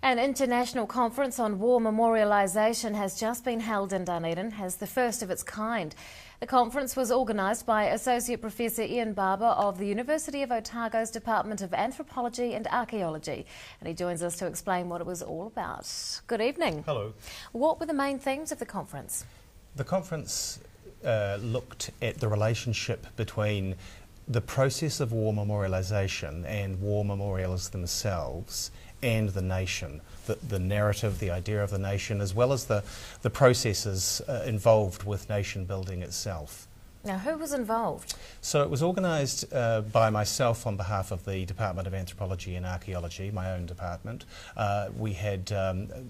An international conference on war memorialisation has just been held in Dunedin as the first of its kind. The conference was organised by Associate Professor Ian Barber of the University of Otago's Department of Anthropology and Archaeology, and he joins us to explain what it was all about. Good evening. Hello. What were the main themes of the conference? The conference looked at the relationship between the process of war memorialisation and war memorials themselves and the nation, the narrative, the idea of the nation, as well as the processes involved with nation building itself. Now, who was involved? So it was organised by myself on behalf of the Department of Anthropology and Archaeology, my own department. We had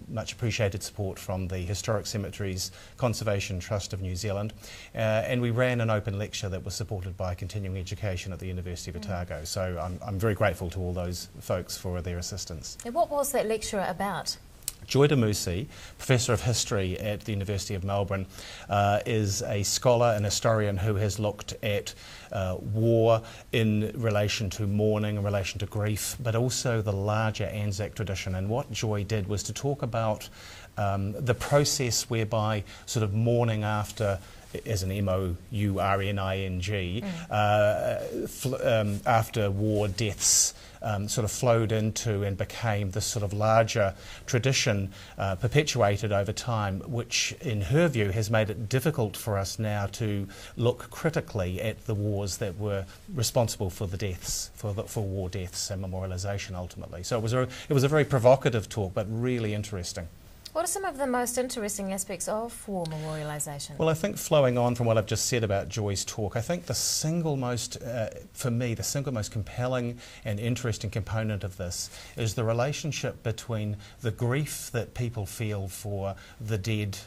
much appreciated support from the Historic Cemeteries Conservation Trust of New Zealand, and we ran an open lecture that was supported by continuing education at the University of Otago. So I'm very grateful to all those folks for their assistance. And what was that lecture about? Joy de Musi, Professor of History at the University of Melbourne, is a scholar and historian who has looked at war in relation to mourning, in relation to grief, but also the larger Anzac tradition. And what Joy did was to talk about the process whereby sort of mourning after, as an M-O-U-R-N-I-N-G, after war deaths sort of flowed into and became this sort of larger tradition perpetuated over time, which in her view has made it difficult for us now to look critically at the wars that were responsible for the deaths, for war deaths and memorialisation ultimately. So it was a very provocative talk, but really interesting. What are some of the most interesting aspects of war memorialisation? Well, I think flowing on from what I've just said about Joy's talk, I think the single most, for me, the single most compelling and interesting component of this is the relationship between the grief that people feel for the dead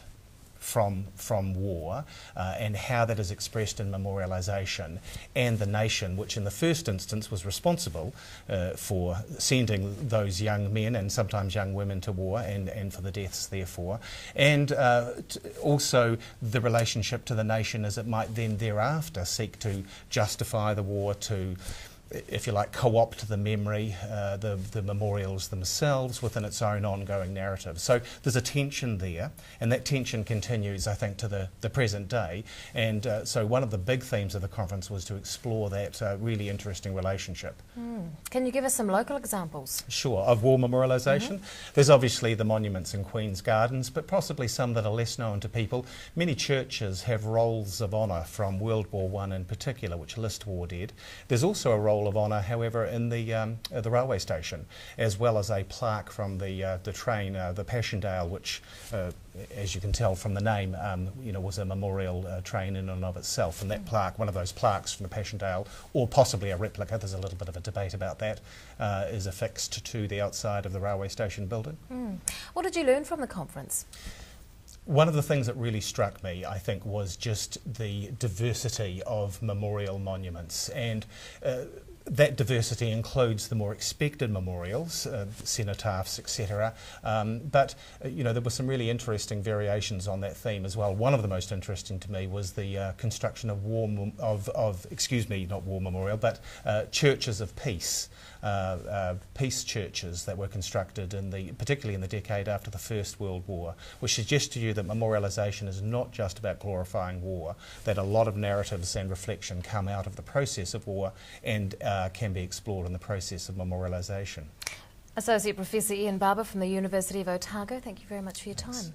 from war and how that is expressed in memorialisation, and the nation, which in the first instance was responsible for sending those young men and sometimes young women to war and for the deaths therefore, and also the relationship to the nation as it might then thereafter seek to justify the war, to, if you like, co-opt the memory, the memorials themselves within its own ongoing narrative. So there's a tension there, and that tension continues, I think, to the present day. And so one of the big themes of the conference was to explore that really interesting relationship. Can you give us some local examples? Sure, of war memorialisation. There's obviously the monuments in Queen's Gardens, but possibly some that are less known to people. Many churches have rolls of honour from World War I in particular, which list war dead. There's also a roll of honour, however, in the railway station, as well as a plaque from the train, the Passchendaele, which, as you can tell from the name, was a memorial train in and of itself. And that plaque, one of those plaques from the Passchendaele, or possibly a replica, there's a little bit of a debate about that, is affixed to the outside of the railway station building. What did you learn from the conference? One of the things that really struck me, I think, was just the diversity of memorial monuments, and that diversity includes the more expected memorials, cenotaphs, etc. But there were some really interesting variations on that theme as well. One of the most interesting to me was the construction of not war memorial, but churches of peace. Peace churches that were constructed particularly in the decade after the First World War, which suggests to you that memorialisation is not just about glorifying war, that a lot of narratives and reflection come out of the process of war and can be explored in the process of memorialisation. Associate Professor Ian Barber from the University of Otago, thank you very much for your time.